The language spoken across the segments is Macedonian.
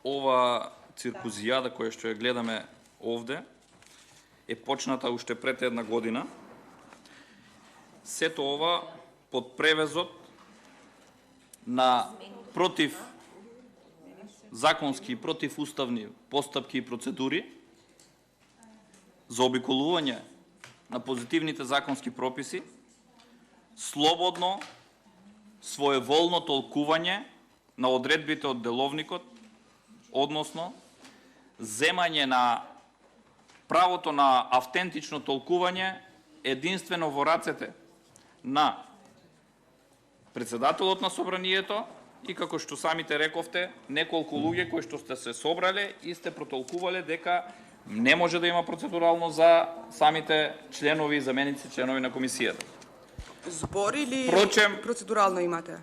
ова циркузијада која што ја гледаме овде е почната уште пред една година. Сето ова под превезот на против законски и противуставни постапки и процедури, заобиколување на позитивните законски прописи, слободно, своеволно толкување на одредбите од деловникот, односно земање на правото на автентично толкување единствено во рацете на председателот на собранието и, како што самите рековте, неколку луѓе кои што сте се собрале и сте протолкувале дека не може да има процедурално за самите членови и заменици членови на комисијата. Збор или Впрочем, процедурално имате?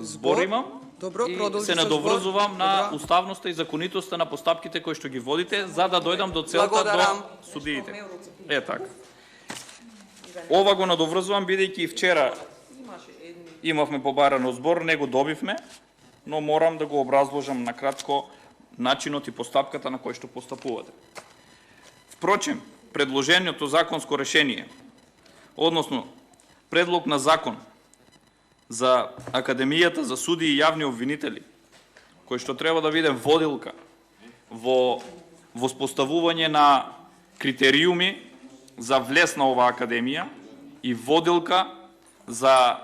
Збор имам. Добро, и продолжи се со надоврзувам збор. на Добро. уставноста и законитоста на постапките кои што ги водите, за да дојдам до целта Благодарам. до судиите. Е така. Ова го надоврзувам бидејќи и вчера имавме побарано збор, не го добивме, но морам да го образложам накратко начинот и постапката на кој што постапувате. Впрочем, предложеното законско решение, односно предлог на закон за Академијата за суди и јавни обвинители, кој што треба да биде водилка во воспоставување на критериуми за влез на оваа академија и водилка за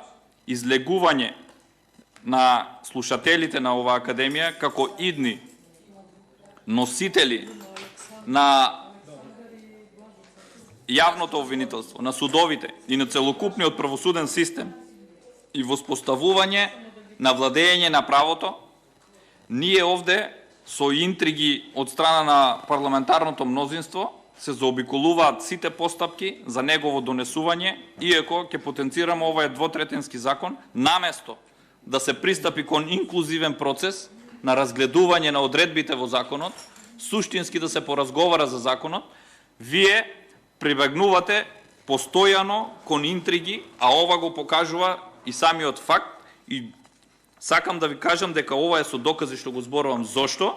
излегување на слушателите на оваа академија како идни носители на јавното обвинителство, на судовите и на целокупниот правосуден систем и воспоставување на владење на правото, ние овде со интриги од страна на парламентарното мнозинство се заобиколуваат сите постапки за негово донесување, иако ќе потенцираме овој двотретински закон, наместо да се пристапи кон инклузивен процес на разгледување на одредбите во законот, суштински да се поразговара за законот, вие прибегнувате постојано кон интриги, а ова го покажува и самиот факт, и сакам да ви кажам дека ова е со докази што го зборувам. Зошто?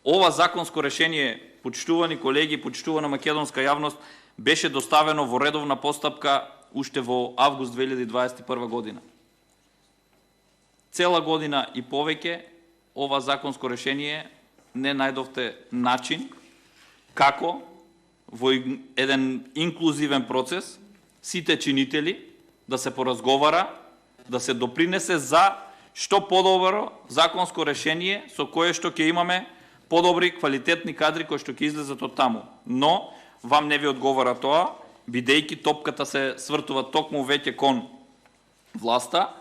Ова законско решение, почитувани колеги, почитувана македонска јавност, беше доставено во редовна постапка уште во август 2021 година. Цела година и повеќе ова законско решение не најдовте начин како во еден инклузивен процес сите чинители да се поразговара, да се допринесе за што подобро законско решение со кое што ќе имаме подобри квалитетни кадри кои што ќе излезат од таму. Но вам не ви одговара тоа, бидејќи топката се свртува токму веќе кон власта.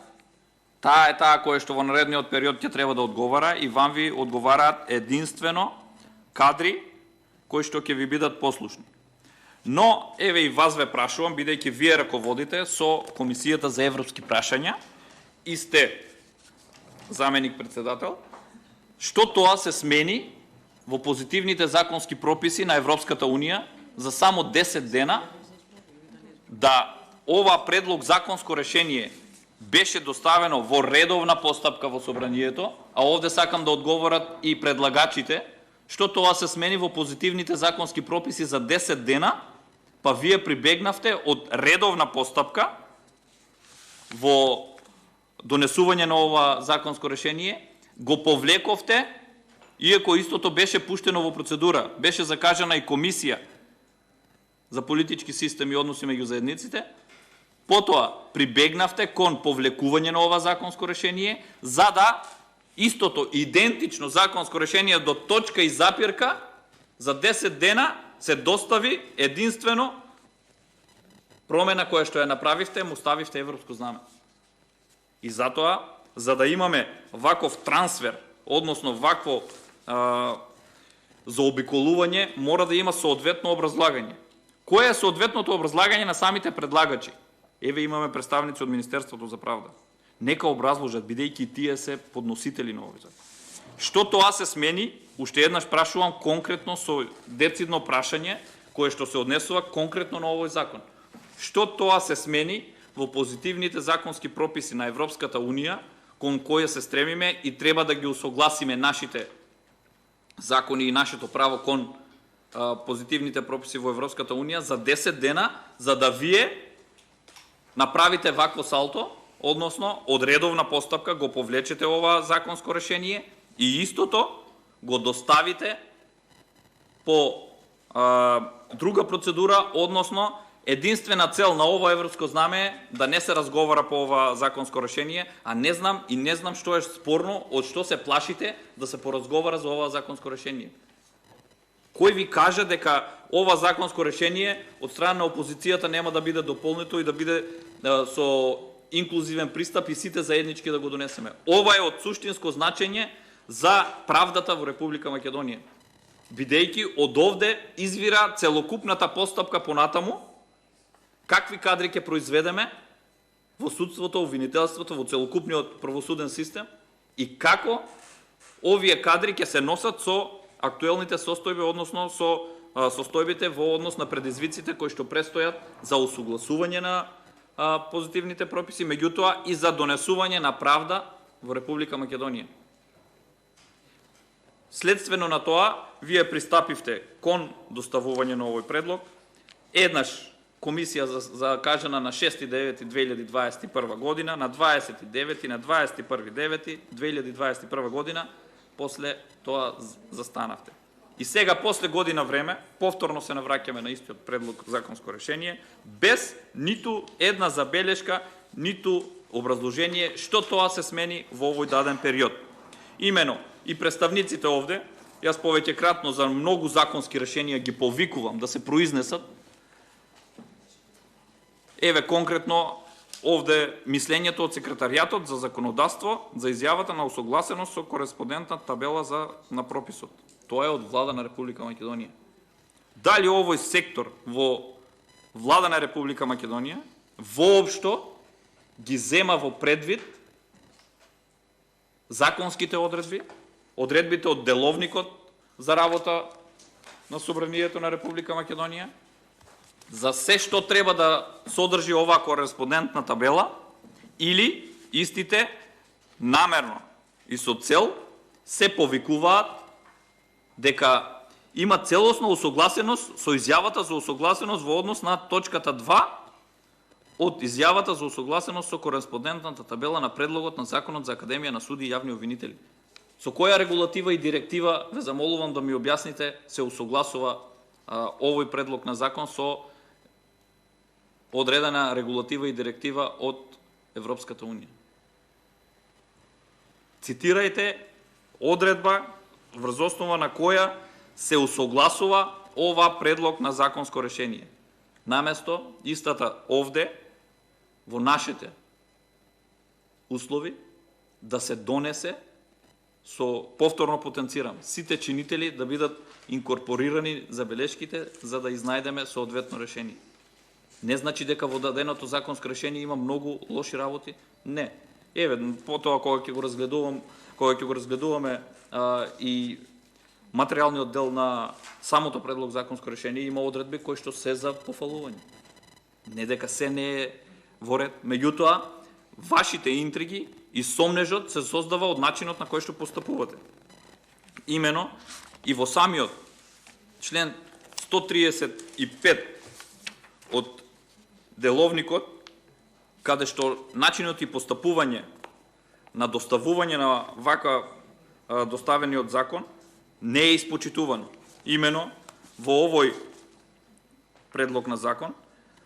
Таа е таа која што во наредниот период ќе треба да одговара и вам ви одговараат единствено кадри кои што ќе ви бидат послушни. Но, еве и вас ве прашувам, бидејќи вие раководите со Комисијата за европски прашања и сте заменик председател, што тоа се смени во позитивните законски прописи на Европската Унија за само 10 дена да ова предлог законско решение беше доставено во редовна постапка во собранието, а овде сакам да одговорат и предлагачите, што тоа се смени во позитивните законски прописи за 10 дена, па вие прибегнавте од редовна постапка во донесување на ова законско решение, го повлековте, иако истото беше пуштено во процедура, беше закажана и комисија за политички систем и односи меѓу заедниците, потоа прибегнавте кон повлекување на ова законско решение, за да истото идентично законско решение до точка и запирка за 10 дена се достави единствено промена која што ја направивте, му ставивте европско знаме. И затоа, за да имаме ваков трансфер, односно вакво заобиколување, мора да има соодветно образлагање. Кое е соодветното образлагање на самите предлагачи? Еве имаме представници од Министерството за правда. Нека образложат, бидејќи тие се подносители на овој закон. Што тоа се смени? Уште еднаш прашувам конкретно со децидно прашање, кое што се однесува конкретно на овој закон. Што тоа се смени во позитивните законски прописи на Европската Унија, кон која се стремиме и треба да ги усогласиме нашите закони и нашето право кон позитивните прописи во Европската Унија за 10 дена, за да вие направите вакво салто, односно од редовна постапка го повлечете ова законско решение и истото го доставите по друга процедура, односно единствена цел на ова европско знаме е да не се разговара по ова законско решение, а не знам што е спорно, од што се плашите да се поразговара за ова законско решение. Кој ви кажа дека ова законско решение од страна на опозицијата нема да биде дополнето и да биде со инклузивен пристап и сите заеднички да го донесеме? Ова е од суштинско значење за правдата во Република Македонија. Бидејќи од овде извира целокупната постапка понатаму, какви кадри ќе произведеме во судството, во обвинителството, во целокупниот правосуден систем и како овие кадри ќе се носат со актуелните состојби, односно со состојбите во однос на предизвиците кои што престојат за усугласување на позитивните прописи, меѓутоа и за донесување на правда во Република Македонија. Следствено на тоа, вие пристапивте кон доставување на овој предлог. Еднаш комисија закажана на 6.9.2021 година, на 29 и на 21.9.2021 година, после тоа застанавте. И сега, после година време, повторно се навраќаме на истиот предлог законско решение, без ниту една забелешка, ниту образложение што тоа се смени во овој даден период. Имено, и представниците овде, јас повеќе кратно за многу законски решенија ги повикувам да се произнесат. Еве конкретно овде мислењето од секретаријатот за законодавство за изјавата на усогласеност со кореспондентна табела на прописот. Тоа е од Влада на Република Македонија. Дали овој сектор во Влада на Република Македонија воопшто ги зема во предвид законските одредби, одредбите од деловникот за работа на Собранието на Република Македонија, за се што треба да содржи оваа кореспондентна табела, или истите намерно и со цел се повикуваат дека има целосна усогласеност со изјавата за усогласеност во однос на точката 2 од изјавата за усогласеност со кореспондентната табела на предлогот на Законот за Академија на суди и јавни обвинители. Со која регулатива и директива, ве замолувам да ми објасните, се усогласува овој предлог на закон со одредена регулатива и директива од Европската Унија? Цитирајте одредба врз основа на која се усогласува ова предлог на законско решение. Наместо истата овде, во нашите услови, да се донесе со, повторно потенцирам, сите чинители да бидат инкорпорирани забелешките за да изнајдеме соодветно решение. Не значи дека во даденото законско решение има многу лоши работи. Не. Еве, потоа кога ќе го разгледуваме и материјалниот дел на самото предлог законско решение, има одредби кои што се за пофалување. Не дека се не е во ред, меѓутоа вашите интриги и сомнежот се создава од начинот на кој што постапувате. Имено и во самиот член 135 од деловникот, каде што начинот и постапување на доставување на вака доставениот закон не е испочитувано. Имено во овој предлог на закон,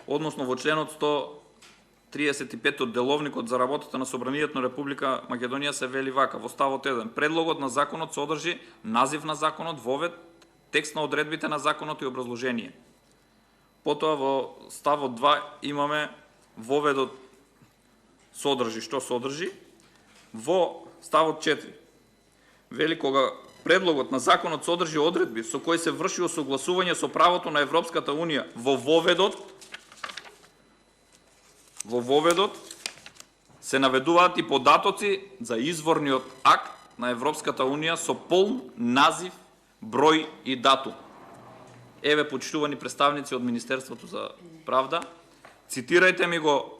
односно во членот 135 од деловникот за работата на Собранието на Република Македонија се вели вака: во ставот 1, предлогот на законот содржи назив на законот, вовед, текст на одредбите на законот и образложение. Потоа во ставот 2 имаме воведот содржи, што содржи. Во ставот 4 вели кога предлогот на законот содржи одредби со кои се врши осогласување со правото на Европската Унија, во воведот се наведуваат и податоци за изворниот акт на Европската Унија со полн назив, број и датум. Еве, почитувани представници од Министерството за правда, цитирајте ми го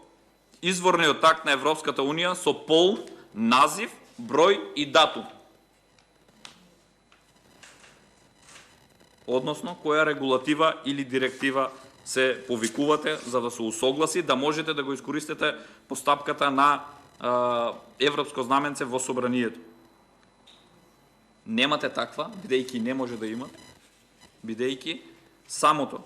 изворниот акт на Европската Унија со полн назив, број и датум. односно која регулатива или директива се повикувате за да се усогласи, да можете да го искористите постапката на европско знаменце во собранието. Немате таква, бидејќи не може да имате, бидејќи самото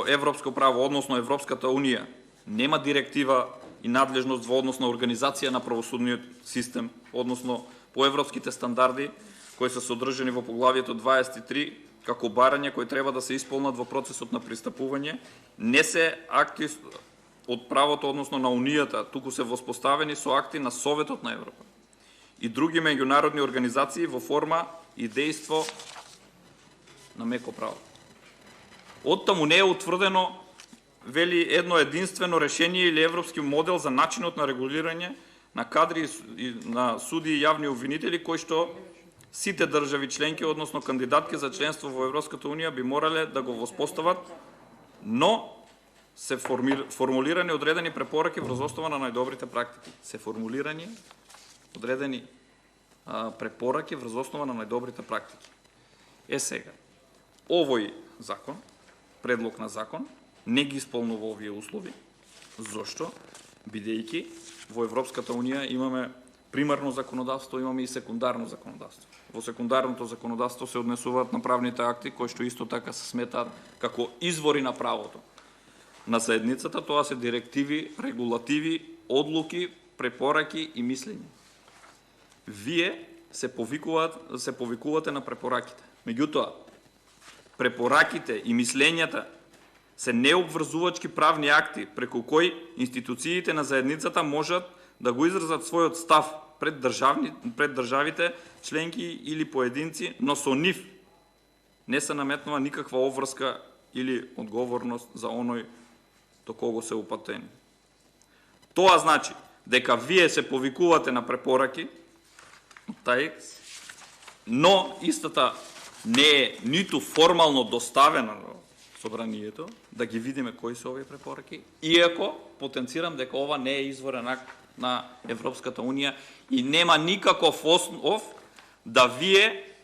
европско право, односно Европската Унија, нема директива и надлежност во однос на организација на правосудниот систем, односно по европските стандарди кои се содржани во поглавието 23, како барања кои треба да се исполнат во процесот на пристапување, не се акти од правото, односно на Унијата, туку се воспоставени со акти на Советот на Европа и други меѓународни организации во форма и дејство на меко право. Оттаму не е утврдено, вели, едно единствено решение или европски модел за начинот на регулирање на кадри на суди и јавни обвинители, кои што сите држави членки, односно кандидатки за членство во Европската Унија, би морале да го воспостават, но се формулирани одредени препораки врз основа на најдобрите практики. Се формулирани одредени препораки врз основа на најдобрите практики. Сега, овој закон, предлог на закон, не ги исполнува овие услови. Зошто? Бидејќи во Европската Унија имаме примарно законодавство, имаме и секундарно законодавство. Во секундарното законодавство се однесуваат на правните акти кои што исто така се сметаат како извори на правото на заедницата, тоа се директиви, регулативи, одлуки, препораки и мислења. Вие се повикувате на препораките. Меѓутоа, препораките и мислењата се необврзувачки правни акти преку кои институциите на заедницата можат да го изразат својот став пред државите членки или поединци, но со нив не се наметнува никаква обврска или одговорност за оној до кого се упатени. Тоа значи дека вие се повикувате на препораки, но истата не е ниту формално доставена во собранието, да ги видиме кои се овие препораки, иако потенцирам дека ова не е изворен акт на Европската Унија и нема никаков основ да вие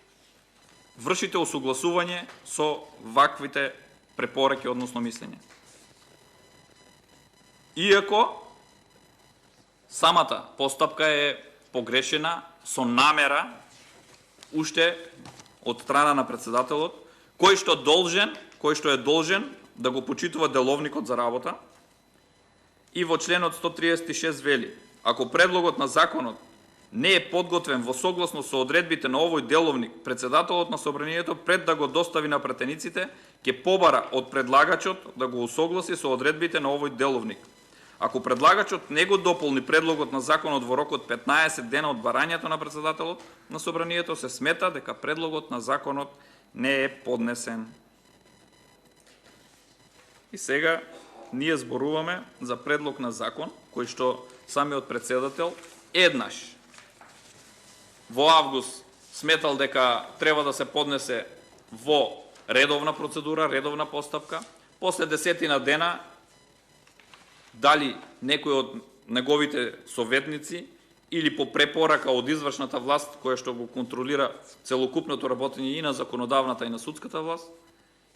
вршите усогласување со ваквите препораки, односно мислење. Иако самата постапка е погрешена со намера уште од страна на председателот, кој што е должен да го почитува деловникот за работа, и во членот 136 вели: ако предлогот на законот не е подготвен во согласност со одредбите на овој деловник, председателот на собранието пред да го достави на претениците ќе побара од предлагачот да го усогласи со одредбите на овој деловник. Ако предлагачот не го дополни предлогот на законот во рок од 15 дена од барањето на председателот на собранието, се смета дека предлогот на законот не е поднесен. И сега ние зборуваме за предлог на закон кој што самиот председател еднаш во август сметал дека треба да се поднесе во редовна процедура, редовна постапка, после 10 дена дали некој од неговите советници или по препорака од извршната власт која што го контролира целокупното работење и на законодавната и на судската власт,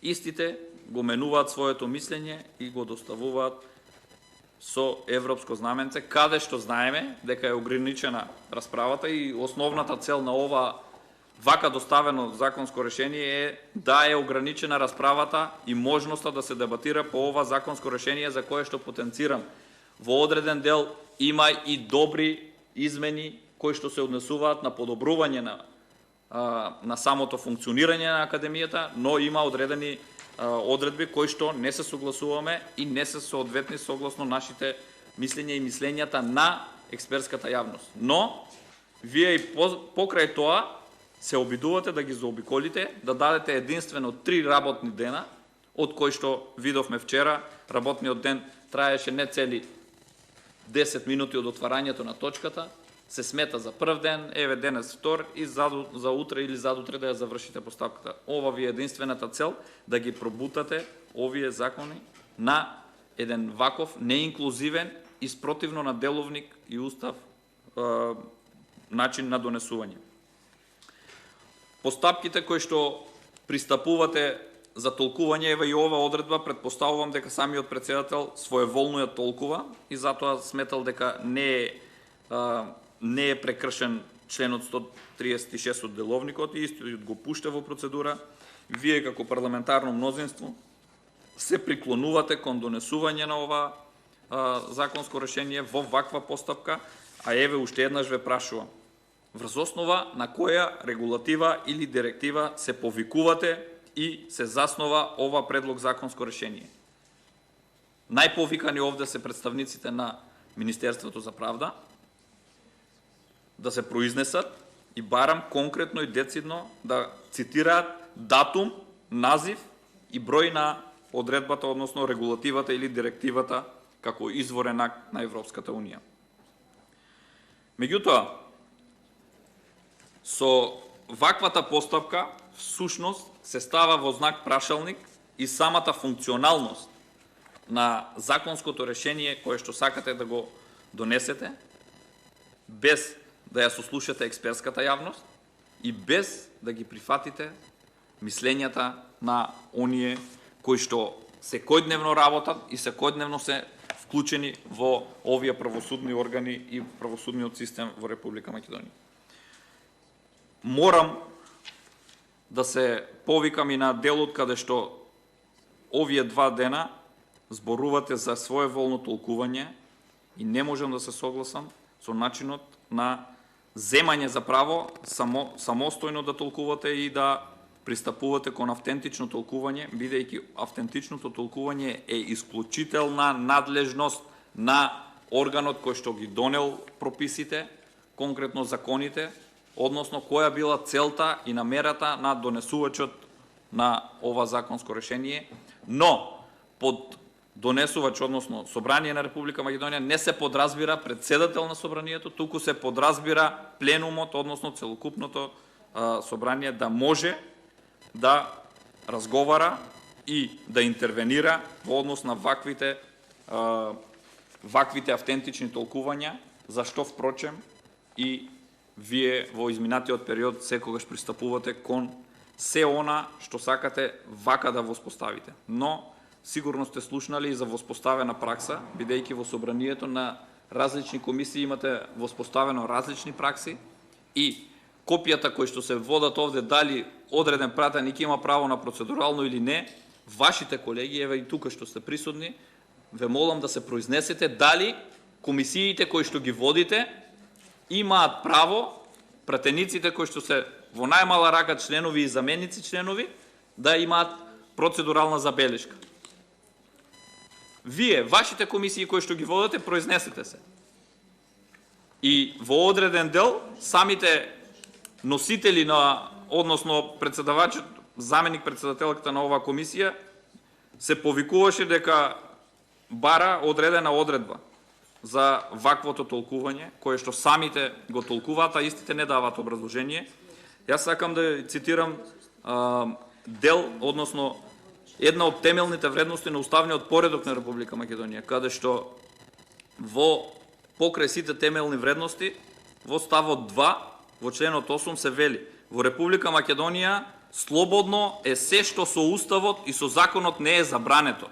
истите го менуваат своето мислење и го доставуваат со европско знаменце, каде што знаеме дека е ограничена расправата и основната цел на ова вака доставено законско решение е да е ограничена расправата и можноста да се дебатира по ова законско решение за кое што потенцирам. Во одреден дел има и добри измени кои што се однесуваат на подобрување на самото функционирање на академијата, но има одредени одредби кои што не се согласуваме и не се соодветни согласно нашите мислења и мислењата на експертската јавност. Но вие и покрај тоа се обидувате да ги заобиколите, да дадете единствено 3 работни дена, од кои што видовме вчера, работниот ден траеше не цели 10 минути од отварањето на точката, се смета за прв ден, еве денес втор и за утре или задутре да ја завршите постапката. Ова ви е единствената цел, да ги пробутате овие закони на еден ваков, неинклузивен и спротивно на деловник и устав начин на донесување. Постапките кои што пристапувате за толкување, еве и ова одредба, предпоставувам дека самиот председател своеволно ја толкува и затоа сметал дека не е прекршен членот 136 од деловникот и истиот го пушта во процедура. Вие како парламентарно мнозинство се приклонувате кон донесување на ова законско решение во ваква постапка, а еве уште еднаш ве прашувам. Врз основа на која регулатива или директива се повикувате и се заснова ова предлог законско решение? Најповикани овде се представниците на Министерството за правда да се произнесат и барам конкретно и децидно да цитираат датум, назив и број на одредбата, односно регулативата или директивата како изворен акт на Европската Унија. Меѓутоа, со ваквата постапка всушност се става во знак прашалник и самата функционалност на законското решение кое што сакате да го донесете, без да ја сослушате експертската јавност и без да ги прифатите мислењата на оние кои што секојдневно работат и секојдневно се вклучени во овие правосудни органи и правосудниот систем во Република Македонија. Морам да се повикам и на делот каде што овие 2 дена зборувате за своеволно толкување и не можам да се согласам со начинот на земање за право самостојно да толкувате и да пристапувате кон автентично толкување, бидејќи автентичното толкување е исклучителна надлежност на органот кој што ги донел прописите, конкретно законите, односно која била целта и намерата на донесувачот на ова законско решение, но под донесувач, односно Собрание на Република Македонија, не се подразбира председател на Собранието, туку се подразбира пленумот, односно целокупното Собрание да може да разговара и да интервенира во однос на ваквите автентични толкувања, зашто впрочем и вие во изминатиот период секогаш пристапувате кон се она што сакате вака да воспоставите. Но сигурно сте слушнали и за воспоставена пракса, бидејќи во Собранието на различни комисии имате воспоставено различни пракси и копијата кои што се водат овде, дали одреден пратеник има право на процедурално или не, вашите колеги, еве и тука што сте присутни, ве молам да се произнесете дали комисиите кои што ги водите имаат право пратениците кои што се во најмала рака членови и заменици членови да имаат процедурална забелешка. Вие, вашите комисии кои што ги водите, произнесете се. И во одреден дел самите носители на, односно председавачот, заменик председателката на оваа комисија, се повикуваше дека бара одредена одредба за ваквото толкување, кое што самите го толкуваат, а истите не даваат образложение. Јас сакам да цитирам дел, односно една од темелните вредности на уставниот поредок на Република Македонија, каде што во покрај сите темелни вредности, во ставот 2, во членот 8 се вели: во Република Македонија слободно е се што со уставот и со законот не е забрането.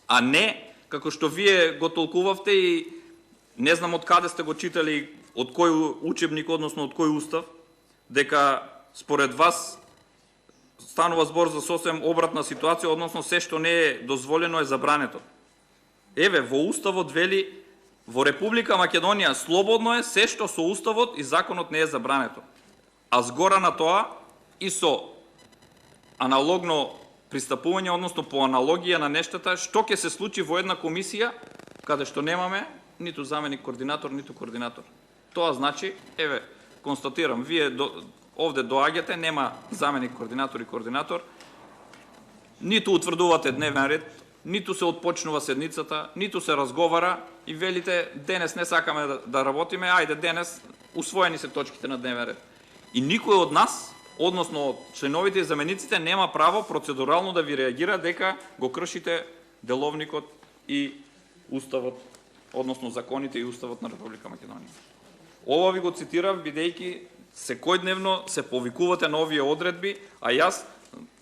А не како што вие го толкувавте и не знам од каде сте го читали, од кој учебник, односно од кој устав, дека според вас станува збор за сосем обратна ситуација, односно се што не е дозволено е забрането. Еве, во уставот вели: во Република Македонија слободно е се што со уставот и законот не е забрането. А згора на тоа и со аналогно пристапување, односно по аналогија на нештата, што ќе се случи во една комисија каде што немаме ниту заменик координатор, ниту координатор. Тоа значи, еве, констатирам, вие овде доаѓате, нема заменик координатор и координатор, ниту утврдувате дневен ред, ниту се отпочнува седницата, ниту се разговара и велите: денес не сакаме да работиме, ајде денес усвоени се точките на дневен ред. И никој од нас, односно членовите и замениците, нема право процедурално да ви реагира дека го кршите деловникот и уставот, односно законите и уставот на Република Македонија. Ова ви го цитирав бидејќи секојдневно се повикувате на овие одредби, а јас,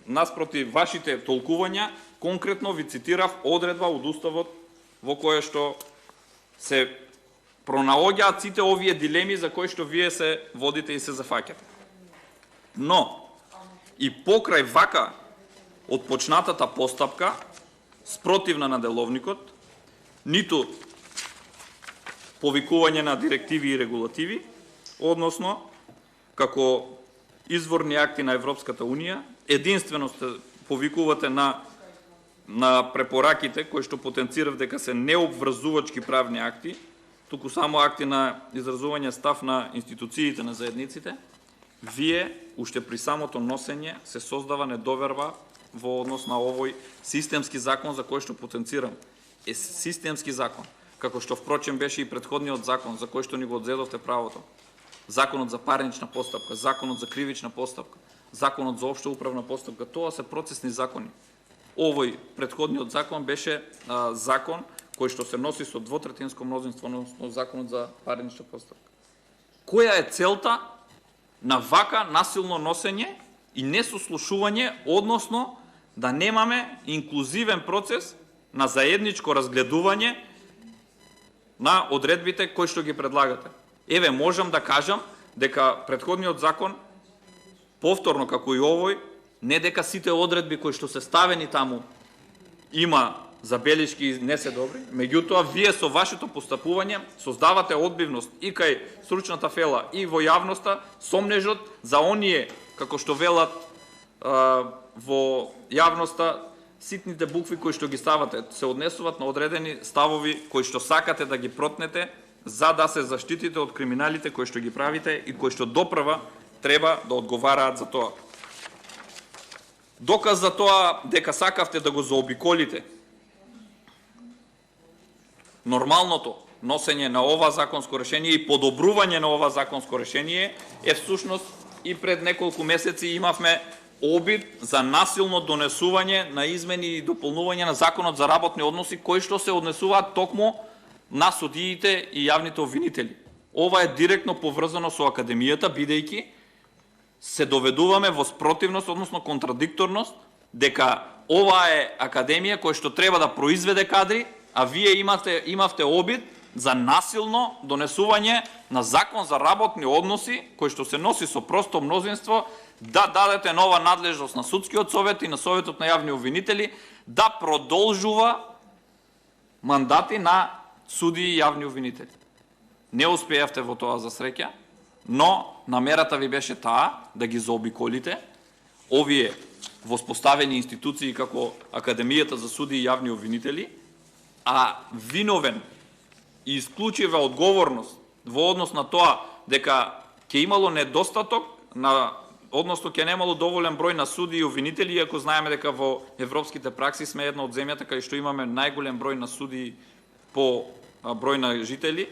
наспроти вашите толкувања, конкретно ви цитирав одредба од Уставот во која што се пронаоѓаат сите овие дилеми за кои што вие се водите и се зафаќате. Но, и покрај вака отпочнатата постапка, спротивна на деловникот, ниту повикување на директиви и регулативи, односно, како изворни акти на Европската Унија, единствено сте повикувате на препораките кои што потенцирав дека се необврзувачки правни акти, туку само акти на изразување став на институциите на заедниците, вие, уште при самото носење, се создава недоверба во однос на овој системски закон за кој што потенцирам. Е системски закон, како што впрочем беше и претходниот закон за кој што ни го одзедовте правото. Законот за парнична постапка, законот за кривична постапка, законот за општа управна постапка, тоа се процесни закони. Овој претходниот закон беше закон кој што се носи со двотретинско мнозинство, односно законот за парнична постапка. Која е целта на вака насилно носење и несослушување, односно да немаме инклузивен процес на заедничко разгледување на одредбите кои што ги предлагате? Еве, можам да кажам дека претходниот закон, повторно како и овој, не дека сите одредби кои што се ставени таму има забелишки и не се добри, меѓутоа вие со вашето постапување создавате одбивност и кај стручната фела и во јавноста сомнежот за оние, како што велат во јавноста, ситните букви кои што ги ставате се однесуваат на одредени ставови кои што сакате да ги протнете за да се заштитите од криминалите кои што ги правите и кои што допрва треба да одговараат за тоа. Доказ за тоа дека сакавте да го заобиколите нормалното носење на ова законско решение и подобрување на ова законско решение е всушност и пред неколку месеци имавме обид за насилно донесување на измени и дополнување на законот за работни односи кои што се однесуваат токму на судиите и јавните обвинители. Ова е директно поврзано со академијата, бидејќи се доведуваме во спротивност, односно контрадикторност, дека ова е академија која што треба да произведе кадри, а вие имавте обид за насилно донесување на закон за работни односи, кој што се носи со просто мнозинство, да дадете нова надлежност на судскиот совет и на советот на јавни обвинители да продолжува мандати на суди и јавни обвинители. Не успеавте во тоа за среќа, но намерата ви беше таа да ги заобиколите овие воспоставени институции како Академијата за суди и јавни обвинители, а виновен и исклучива одговорност во однос на тоа дека ќе имало недостаток односно ќе немало доволен број на суди и обвинители, иако знаеме дека во европските пракси сме една од земјата кај што имаме најголем број на суди по број на жители,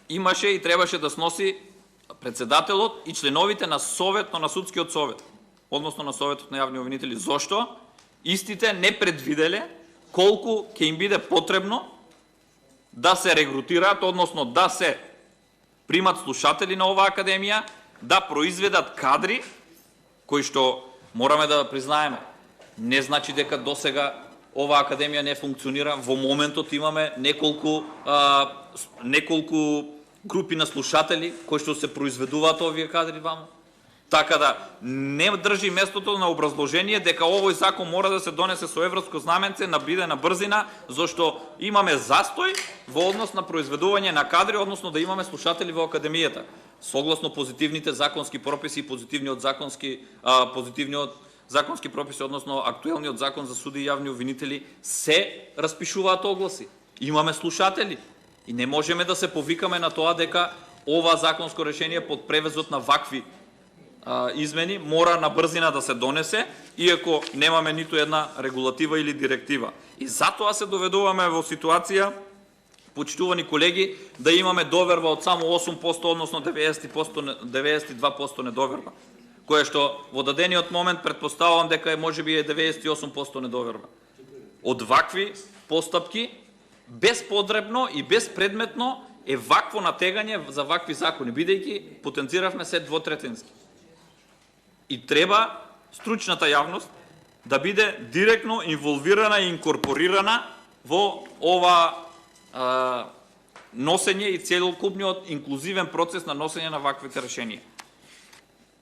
имаше и требаше да сноси председателот и членовите на на судскиот совет, односно на советот на јавни обвинители. Зошто? Истите не предвиделе колку ќе им биде потребно да се регрутираат, односно да се примат слушатели на оваа академија, да произведат кадри кои што мораме да признаеме. Не значи дека досега оваа академија не функционира. Во моментот имаме неколку групи на слушатели кои што се произведуваат овие кадри ваму. Така да не држи местото на образложение дека овој закон мора да се донесе со европско знаменце, биде на брзина, зашто имаме застој во однос на произведување на кадри, односно да имаме слушатели во академијата. Согласно позитивните законски прописи и позитивниот законски прописи, односно актуелниот закон за суди и јавни обвинители, се распишуваат огласи. Имаме слушатели и не можеме да се повикаме на тоа дека ова законско решение под превезот на вакви измени мора на брзина да се донесе, иако немаме ниту една регулатива или директива. И затоа се доведуваме во ситуација, почитувани колеги, да имаме доверба од само 8%, односно 92% недоверба, кое што во дадениот момент претпоставувам дека можеби е 98% недоверба. Од вакви постапки, безподребно и безпредметно е вакво натегање за вакви закони, бидејќи потенциравме се двотретински. И треба стручната јавност да биде директно инволвирана и инкорпорирана во ова носење и целокупниот инклузивен процес на носење на ваквите решенија.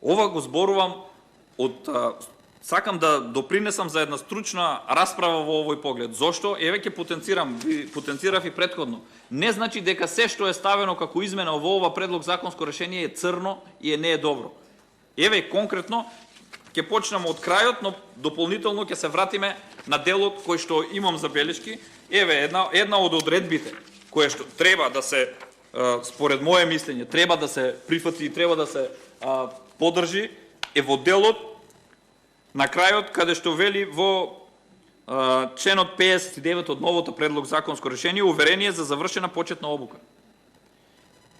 Ова го зборувам сакам да допринесам за една стручна расправа во овој поглед. Зошто? Еве ќе потенцирав и претходно. Не значи дека се што е ставено како измена во ова предлог законско решение е црно и не е добро. Еве конкретно ќе почнеме од крајот, но дополнително ќе се вратиме на делот кој што имам забелешки. Еве една од одредбите која што треба да се, според моје мислење, треба да се прифати и треба да се поддржи, е во делот на крајот, каде што вели во членот 59 од новото предлог законско решение, уверение за завршена почетна обука.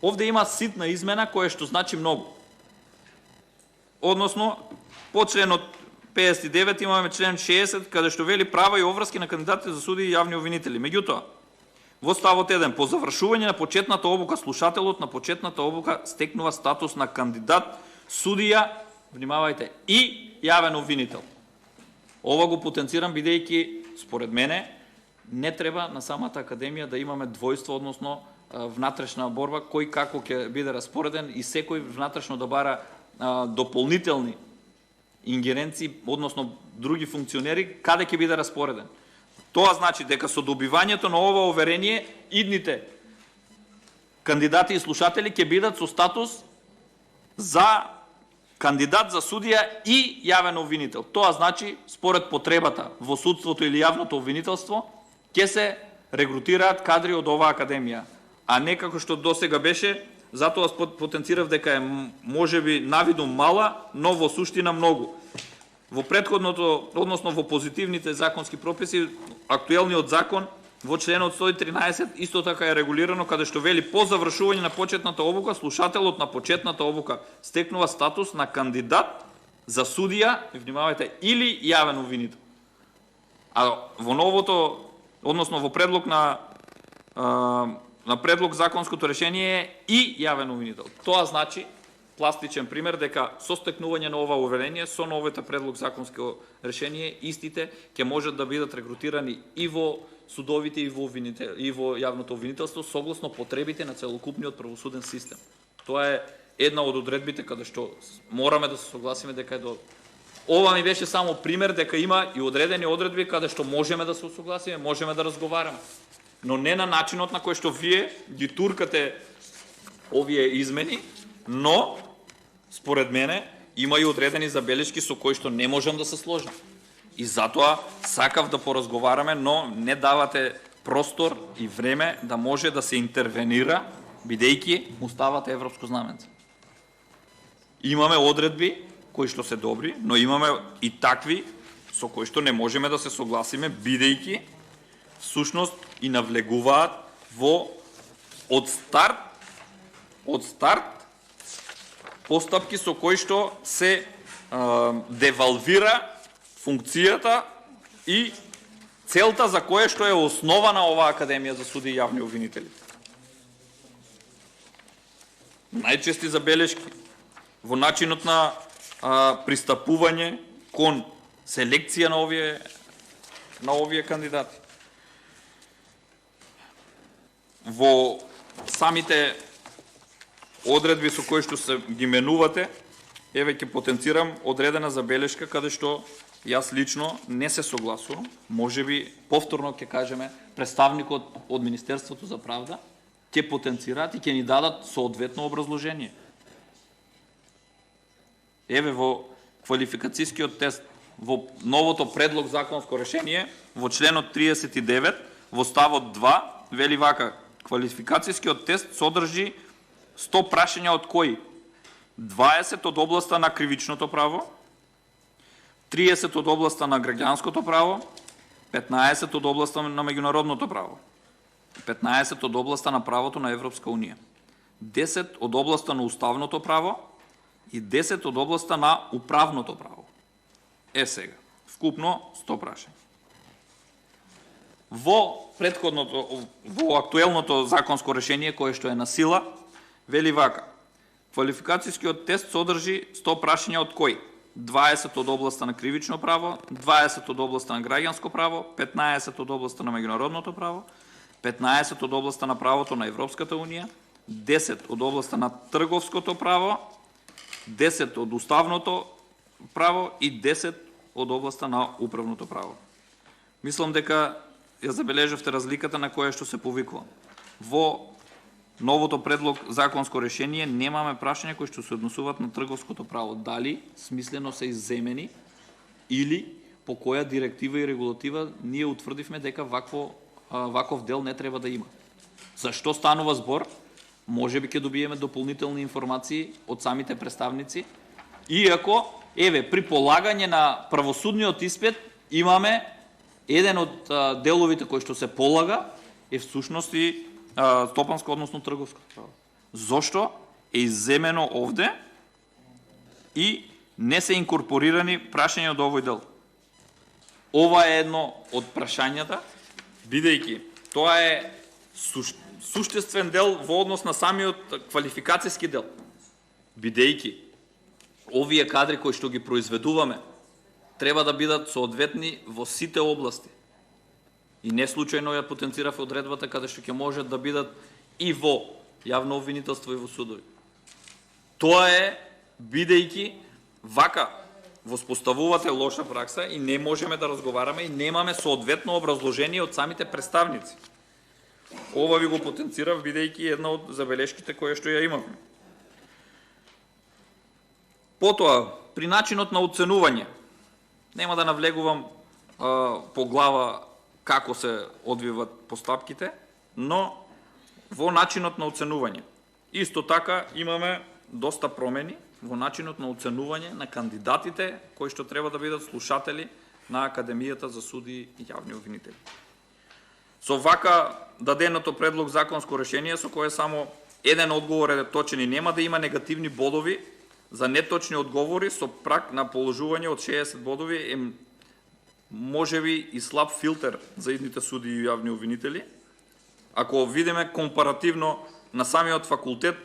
Овде има ситна измена која што значи многу. Односно, по членот 59 имаме член 60, каде што вели права и обврски на кандидатите за судии и јавни обвинители. Меѓутоа, во ставот 1, по завршување на почетната обука, слушателот на почетната обука стекнува статус на кандидат, судија, внимавајте, и јавен обвинител. Ова го потенцирам бидејќи, според мене, не треба на самата академија да имаме двојство, односно внатрешна борба, кој како ќе биде распореден и секој внатрешно да бара дополнителни ингеренции, односно други функционери, каде ќе биде распореден. Тоа значи дека со добивањето на ова уверение, идните кандидати и слушатели ќе бидат со статус за кандидат за судија и јавен обвинител. Тоа значи, според потребата во судството или јавното обвинителство, ќе се регрутираат кадри од оваа академија, а не како што досега беше. Затоа потенцирав дека е можеби навиду мала, но во суштина многу. Во претходното, односно во позитивните законски прописи, актуелниот закон во членот 113 исто така е регулирано, каде што вели по завршување на почетната обука, слушателот на почетната обука стекнува статус на кандидат за судија, внимавајте, или јавен обвинител. А во новото, односно во предлог на предлог законското решение е и јавен обвинител. Тоа значи, пластичен пример, дека со стекнување на ова уверение, со новите предлог законско решение, истите ќе можат да бидат регрутирани и во судовите и во јавното обвинителство согласно потребите на целокупниот правосуден систем. Тоа е една од одредбите каде што мораме да се согласиме дека е добро. Ова ми беше само пример дека има и одредени одредби каде што можеме да се согласиме, можеме да разговараме, но не на начинот на кој што вие ги туркате овие измени, но според мене има и одредени забелешки со кои што не можам да се сложам. И затоа сакав да поразговараме, но не давате простор и време да може да се интервенира, бидејќи му ставате европско знаменце. Имаме одредби кои што се добри, но имаме и такви со кои што не можеме да се согласиме, бидејќи всушност и навлегуваат во од старт постапки со кои што се девалвира функцијата и целта за која што е основана оваа академија за суди и јавни обвинители. Најчести забелешки во начинот на пристапување кон селекција на овие кандидати. Во самите одредби со кои што се ги менувате, еве ќе потенцирам одредена забелешка каде што јас лично не се согласувам, можеби повторно ќе кажеме представникот од Министерството за правда ќе потенцираат и ќе ни дадат соодветно образложение. Еве во квалификацијскиот тест во новото предлог законско решение во членот 39 во ставот 2 вели вака: квалификацијскиот тест содржи 100 прашања од кои 20 од областа на кривичното право, 30 од областа на граѓанското право, 15 од областа на меѓународното право, 15 од областа на правото на Европска унија, 10 од областа на уставното право и 10 од областа на управното право. Сега, вкупно 100 прашања. Во актуелното законско решение кое што е на сила, вели вака: квалификацијскиот тест содржи 100 прашања од кои 20 од областа на кривично право, 20 од областа на граѓанско право, 15 од областа на меѓународното право, 15 од областа на правото на Европската унија, 10 од областа на трговското право, 10 од уставното право и 10 од областа на управното право. Мислам дека ја забележавте разликата на која што се повикува. Во новото предлог законско решение немаме прашања кои што се однесуваат на трговското право. Дали смислено се изземени или по која директива и регулатива ние утврдивме дека ваков дел не треба да има. Зашто станува збор? Може би ќе добиеме дополнителни информации од самите представници, иако, при полагање на правосудниот испит имаме еден од деловите кои што се полага всушност и стопанско, односно трговско право. Зошто е изземено овде и не се инкорпорирани прашања од овој дел? Ова е едно од прашањата, бидејќи тоа е суштествен дел во однос на самиот квалификацијски дел. Бидејќи овие кадри кои што ги произведуваме треба да бидат соодветни во сите области. И не случајно ја потенцирав одредбата каде што ќе можат да бидат и во јавно обвинителство и во судови. Тоа е бидејќи вака воспоставувате лоша пракса и не можеме да разговараме и немаме соодветно образложение од самите представници. Ова ви го потенцирав бидејќи една од забелешките која што ја имавме. Потоа, при начинот на оценување, нема да навлегувам по глава како се одвиват постапките, но во начинот на оценување. Исто така имаме доста промени во начинот на оценување на кандидатите кои што треба да бидат слушатели на Академијата за суди и јавни обвинители. Со вака даденото предлог законско решение со кое само еден одговор е точен и нема да има негативни бодови за неточни одговори со праг на положување од 60 бодови е можеби и слаб филтер за идните суди и јавни обвинители. Ако видиме компаративно на самиот факултет,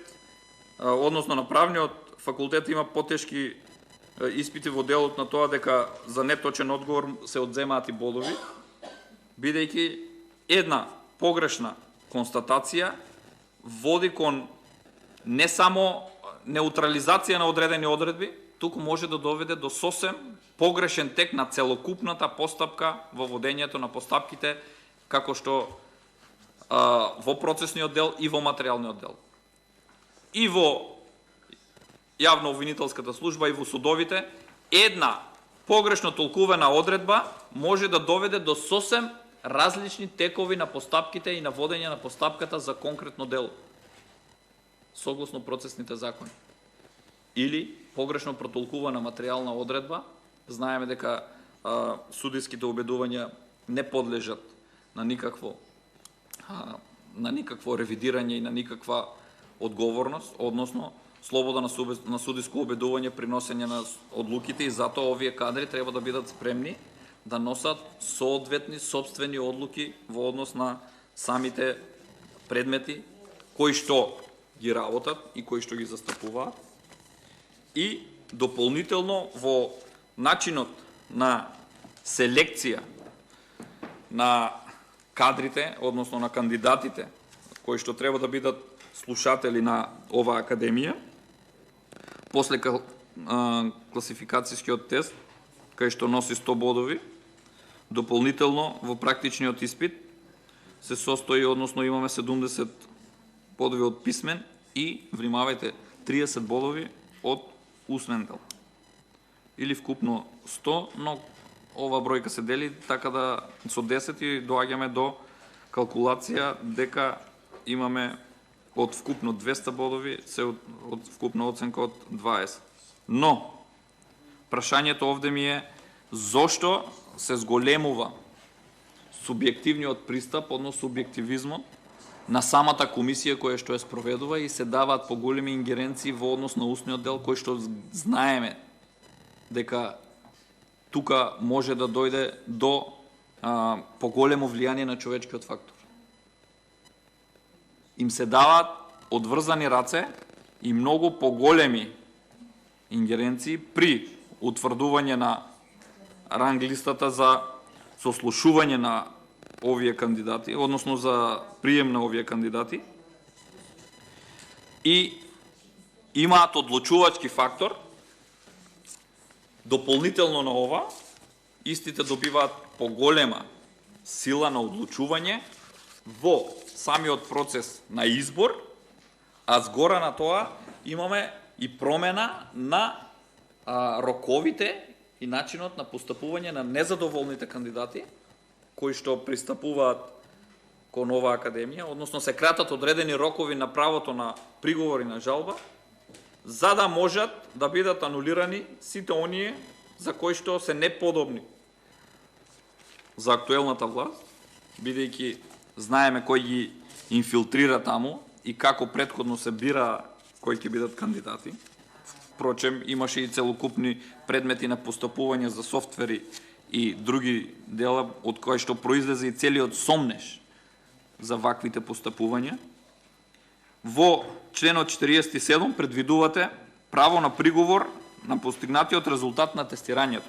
односно на правниот факултет има потешки испити во делот на тоа дека за неточен одговор се одземаат и бодови, бидејќи една погрешна констатација води кон не само неутрализација на одредени одредби, туку може да доведе до сосем погрешен тек на целокупната постапка во водењето на постапките, како што во процесниот дел и во материјалниот дел. И во јавно-обвинителската служба и во судовите, една погрешно толкувана одредба може да доведе до сосем различни текови на постапките и на водење на постапката за конкретно дело, согласно процесните закони. Или погрешно протолкувана материјална одредба, знаеме дека судиските убедувања не подлежат на никакво ревидирање и на никаква одговорност, односно слобода на судиско убедување при носење на одлуките, и затоа овие кадри треба да бидат спремни да носат соодветни сопствени одлуки во однос на самите предмети кои што ги работат и кои што ги застапуваат. И дополнително во начинот на селекција на кадрите, односно на кандидатите кои што треба да бидат слушатели на оваа академија, после класификацијскиот тест, кај што носи 100 бодови, дополнително во практичниот испит се состои, односно имаме 70 бодови од писмен и, внимавајте, 30 бодови од усмен дел. Или вкупно 100, но ова бројка се дели така да со 10 и доаѓаме до калкулација дека имаме од вкупно 200 бодови, се од вкупна оценка од 20. Но, прашањето овде ми е зошто се зголемува субјективниот пристап, односно субјективизмот на самата комисија која што ја спроведува и се даваат поголеми ингеренции во однос на устниот дел, кој што знаеме дека тука може да дојде до поголемо влијание на човечкиот фактор. Им се дават одврзани раце и многу поголеми ингеренции при утврдување на ранг листата за сослушување на овие кандидати, односно за прием на овие кандидати, и имаат одлучувачки фактор. Дополнително на ова, истите добиваат поголема сила на одлучување во самиот процес на избор, а згора на тоа имаме и промена на роковите и начинот на постапување на незадоволните кандидати кои што пристапуваат кон оваа академија, односно се кратат одредени рокови на правото на приговор и на жалба, за да можат да бидат анулирани сите оние за кои што се неподобни за актуелната власт, бидејќи знаеме кој ги инфилтрира таму и како претходно се бира кои ќе бидат кандидати. Впрочем, имаше и целокупни предмети на постапување за софтвери и други дела од кои што произлезе и целиот сомнеж за ваквите постапувања. Во членот 47 предвидувате право на приговор на постигнатиот резултат на тестирањето.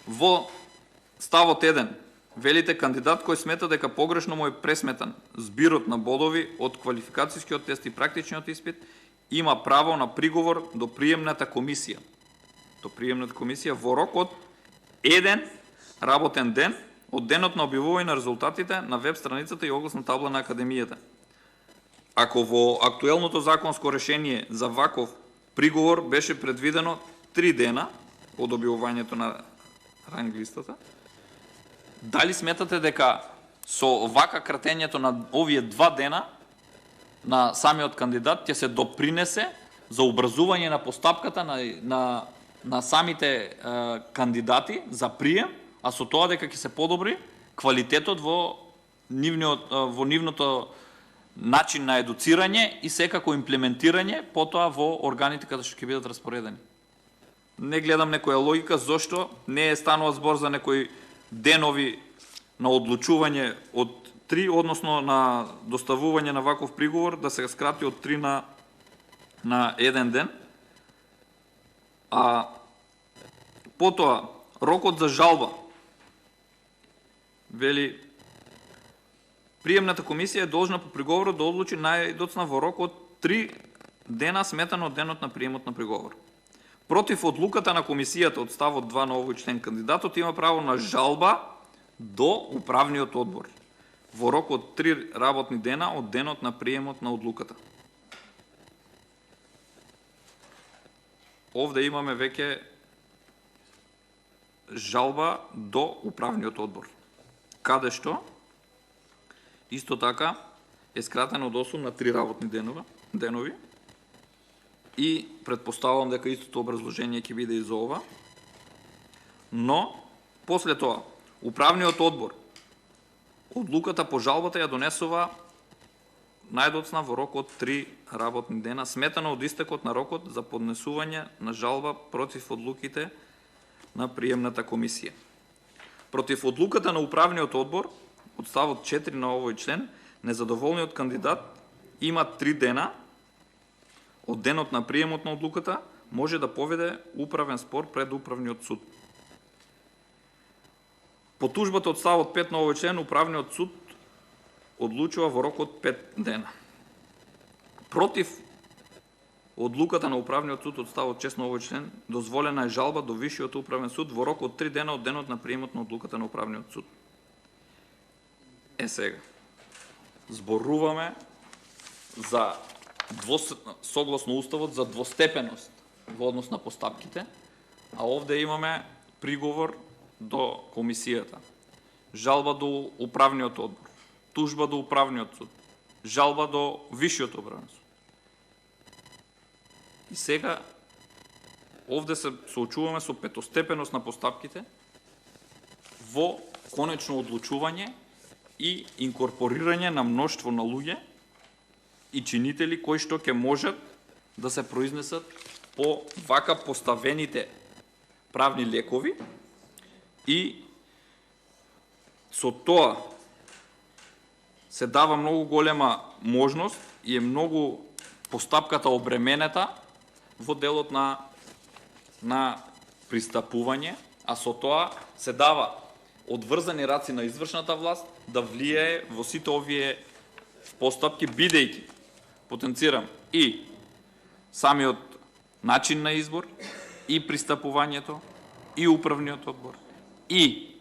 Во ставот 1 велите кандидат кој смета дека погрешно му е пресметан збирот на бодови од квалификацијскиот тест и практичниот испит, има право на приговор до приемната комисија. До приемната комисија во рок од 1 работен ден од денот на објавување на резултатите на веб страницата и огласна табла на академијата. Ако во актуелното законско решение за ваков приговор беше предвидено 3 дена од објавувањето на ранг листата, дали сметате дека со вака кратењето на овие 2 дена на самиот кандидат ќе се допринесе за образување на постапката на самите кандидати за прием, а со тоа дека ќе се подобри квалитетот во нивното начин на едуцирање и секако имплементирање потоа во органите каде што ќе бидат распоредени. Не гледам некоја логика зошто не е станува збор за некои денови на одлучување од 3, односно на доставување на ваков приговор да се скрати од 3 на 1 ден. А потоа рокот за жалба вели приемната комисија е должна по приговорот да одлучи најдоцна во рок од 3 дена сметано од денот на приемот на приговор. Против одлуката на комисијата од ставот 2 на овој член, кандидатот има право на жалба до управниот одбор во рок од 3 работни дена од денот на приемот на одлуката. Овде имаме веќе жалба до управниот одбор, каде што исто така е скратено од 8 на 3 работни денови и предпоставувам дека истото образложение ќе биде и за ова. Но после тоа управниот одбор одлуката по жалбата ја донесува најдоцна во рок од 3 работни дена, сметано од истекот на рокот за поднесување на жалба против одлуките на приемната комисија. Против одлуката на управниот одбор од ставот 4 на овој член, незадоволниот кандидат има 3 дена од денот на приемот на одлуката, може да поведе управен спор пред управниот суд. По тужбата од ставот 5 на овој член, управниот суд одлучува во рок од 5 дена. Против одлуката на управниот суд од ставот 6 на овој член, дозволена е жалба до Висшиот управен суд во рок од 3 дена од денот на приемот на одлуката на управниот суд. Сега, зборуваме за согласно уставот за двостепеност во однос на постапките, а овде имаме приговор до комисијата, жалба до управниот одбор, тужба до управниот суд, жалба до Висшиот управен суд. И сега овде се соочуваме со петостепеност на постапките во конечно одлучување и инкорпорирање на мноштво на луѓе и чинители кои што ќе можат да се произнесат по вака поставените правни лекови и со тоа се дава многу голема можност и е многу постапката обременета во делот на пристапување, а со тоа се дава одврзани раци на извршната власт да влијае во сите овие постапки, бидејќи, потенцирам, и самиот начин на избор, и пристапувањето, и управниот одбор, и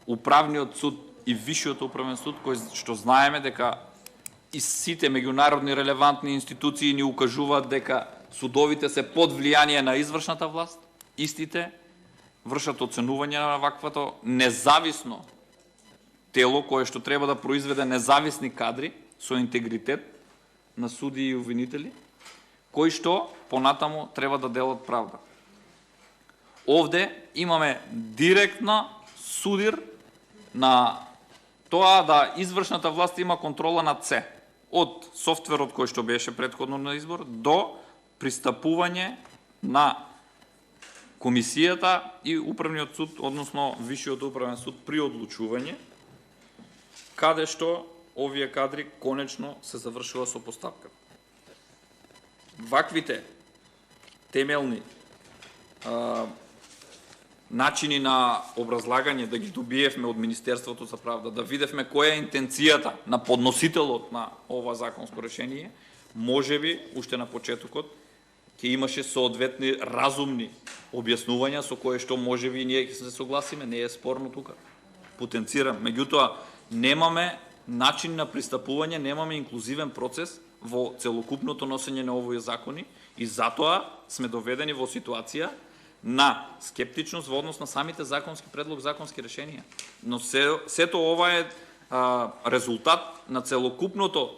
управниот суд и Висшиот управен суд, кој што знаеме дека и сите меѓународни релевантни институции ни укажуваат дека судовите се под влијание на извршната власт, истите вршат оценување на ваквото независно тело кое што треба да произведе независни кадри со интегритет на суди и обвинители, кои што понатаму треба да делат правда. Овде имаме директно судир на тоа да извршната власт има контрола над се, од софтверот кој што беше претходно на избор до пристапување на комисијата и управниот суд, односно Висшиот управен суд при одлучување, каде што овие кадри конечно се завршува со постапката. Ваквите темелни начини на образлагање да ги добиевме од Министерството за правда, да видевме која е интенцијата на подносителот на ова законско решение, можеби уште на почетокот ќе имаше соодветни разумни објаснувања со кое што можеби ние ќе се согласиме, не е спорно тука. Потенцирам, меѓутоа немаме начин на пристапување, немаме инклузивен процес во целокупното носење на овој закони и затоа сме доведени во ситуација на скептичност во однос на самите законски предлог, законски решенија. Но сето ова е резултат на целокупното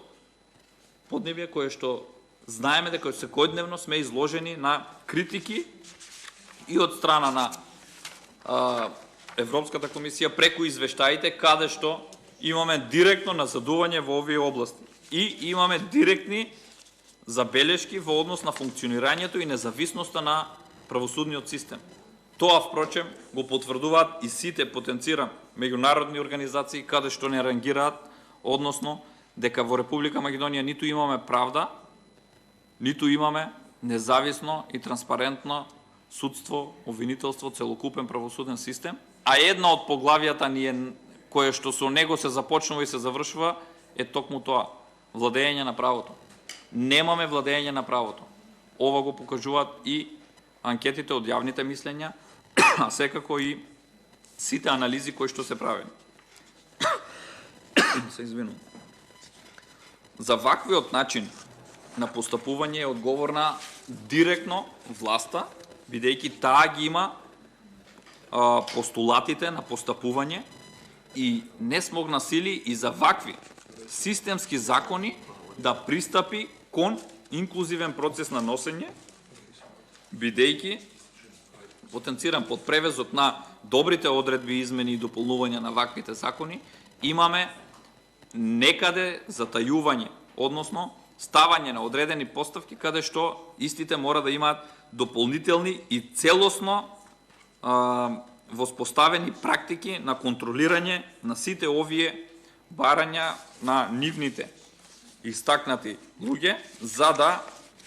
поднебје кое што знаеме дека секојдневно сме изложени на критики и од страна на Европската комисија преку извештаите каде што имаме директно назадување во овие области и имаме директни забелешки во однос на функционирањето и независноста на правосудниот систем. Тоа, впрочем, го потврдуваат и сите, потенцирам, меѓународни организации каде што не рангираат, односно дека во Република Македонија ниту имаме правда, ниту имаме независно и транспарентно судство, обвинителство, целокупен правосуден систем, а една од поглавијата ни е кое што со него се започнува и се завршува е токму тоа, владење на правото. Немаме владење на правото. Ова го покажуваат и анкетите од јавните мислења, а секако и сите анализи кои што се правени. Се извинувам. За ваквиот начин на постапување е одговорна директно власта, бидејќи таа ги има постулатите на постапување и не смогна сили и за вакви системски закони да пристапи кон инклузивен процес на носење, бидејќи, потенцирам, под превезот на добрите одредби, измени и дополнување на ваквите закони, имаме некаде затајување, односно ставање на одредени поставки каде што истите мора да имаат дополнителни и целосно воспоставени практики на контролирање на сите овие барања на нивните истакнати луѓе, за да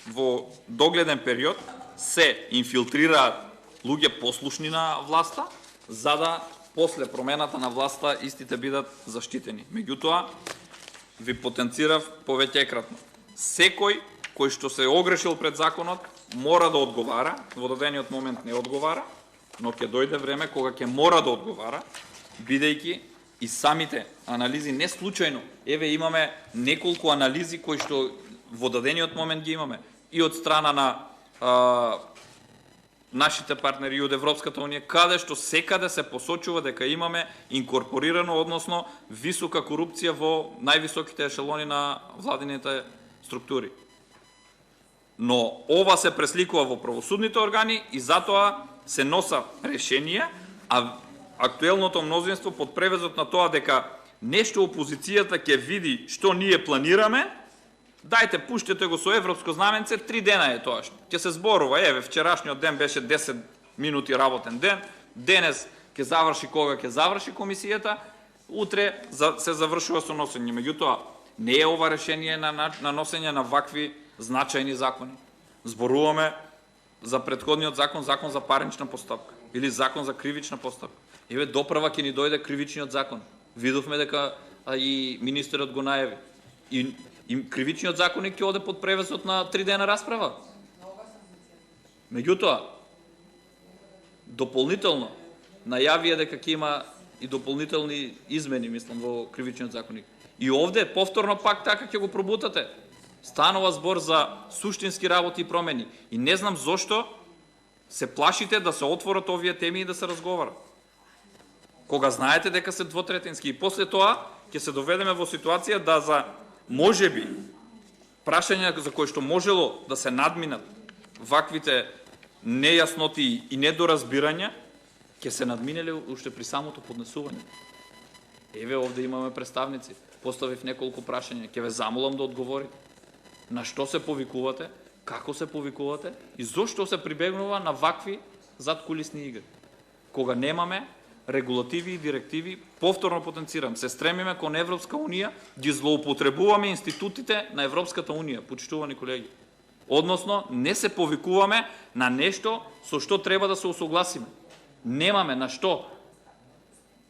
во догледен период се инфилтрираат луѓе послушни на власта, за да после промената на власта истите бидат заштитени. Меѓутоа, ви потенцирав повеќекратно. Секој кој што се огрешил пред законот мора да одговара, во дадениот момент не одговара, но ќе дојде време кога ќе мора да одговара, бидејќи и самите анализи не случајно, еве имаме неколку анализи кои што во дадениот момент ги имаме и од страна на нашите партнери од Европската унија, каде што секаде се посочува дека имаме инкорпорирано, односно висока корупција во највисоките ешелони на владините структури. Но ова се пресликува во правосудните органи и затоа се носа решенија, а актуелното мнозинство под превезот на тоа дека нешто опозицијата ќе види што ние планираме, дајте пуштете го со европско знаменце, 3 дена е тоа. Ќе се зборува, еве вчерашниот ден беше 10 минути работен ден, денес ќе заврши кога ќе заврши комисијата, утре се завршува со носење. Меѓутоа, не е ова решение на носење на вакви значајни закони. Зборуваме за претходниот закон, закон за парнична постапка или закон за кривична постапка. Еве доправа ќе ни дојде кривичниот закон. Видовме дека и министерот го најави. И кривичниот законник ќе оде под превесот на 3 дена расправа. Меѓутоа, дополнително најавија дека ќе има и дополнителни измени, мислам, во кривичниот законник. И овде повторно пак така ќе го пробутате. Станува збор за суштински работи и промени. И не знам зошто се плашите да се отворат овие теми и да се разговара. Кога знаете дека се двотретински. И после тоа ќе се доведеме во ситуација да за можеби прашања за кои што можело да се надминат ваквите нејасноти и недоразбирања, ќе се надминеле уште при самото поднесување. Еве овде имаме представници. Поставив неколку прашања, ќе ве замолам да одговорите. На што се повикувате, како се повикувате и зошто се прибегнува на вакви задкулисни игри. Кога немаме регулативи и директиви, повторно потенцирам, се стремиме кон Европска унија, ги злоупотребуваме институтите на Европската унија, почитувани колеги. Односно, не се повикуваме на нешто со што треба да се усогласиме. Немаме на што.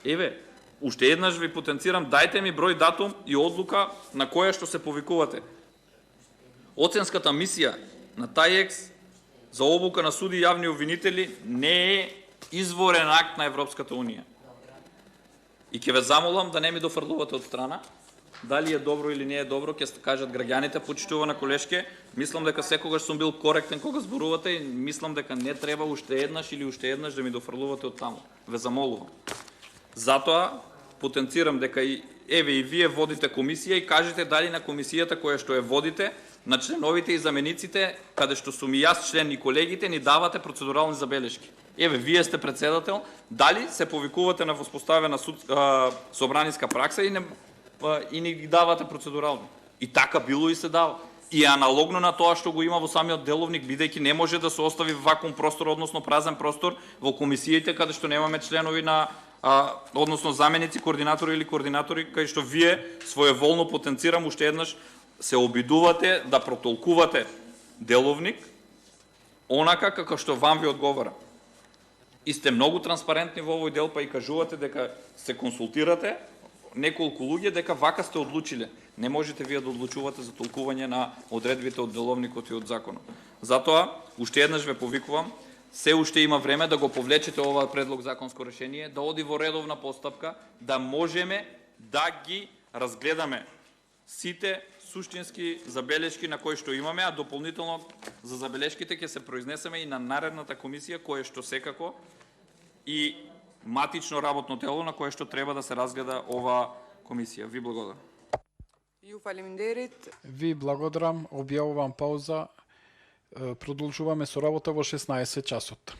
Еве, уште еднаш ви потенцирам, дајте ми број, датум и одлука на која што се повикувате. Оценската мисија на ТАЙЕКС за обука на суди и јавни обвинители не е изворен акт на Европската унија. И ќе ве замолам да не ми дофрлувате од страна. Дали е добро или не е добро, ќе кажат граѓаните, почитувана колешке. Мислам дека секогаш сум бил коректен кога зборувате и мислам дека не треба уште еднаш или уште еднаш да ми дофрлувате од таму. Ве замолувам. Затоа потенцирам дека и вие водите комисија и кажете дали на комисијата која што ја водите, на членовите и замениците, каде што сум и јас член и колегите, ни давате процедурални забелешки. Вие сте председател, дали се повикувате на воспоставена собраниска пракса и ни ги давате процедурално. И така било и се дава. И аналогно на тоа што го има во самиот деловник, бидејќи не може да се остави вакуум простор, односно празен простор во комисиите каде што немаме членови на односно заменици, координатори или координатори, кај што вие своеволно, потенцирам уште еднаш, се обидувате да протолкувате деловник онака како што вам ви одговара. И сте многу транспарентни во овој дел, па и кажувате дека се консултирате неколку луѓе дека вака сте одлучиле. Не можете вие да одлучувате за толкување на одредбите од деловникот и од законот. Затоа, уште еднаш ве повикувам, се уште има време да го повлечете ова предлог законско решение, да оди во редовна постапка, да можеме да ги разгледаме сите суштински забелешки на кои што имаме, а дополнително за забелешките ќе се произнесеме и на наредната комисија, која што секако и матично работно тело на кое што треба да се разгледа ова комисија. Ви благодарам. Ви благодарам, објавувам пауза. Продолжуваме со работа во 16 часот.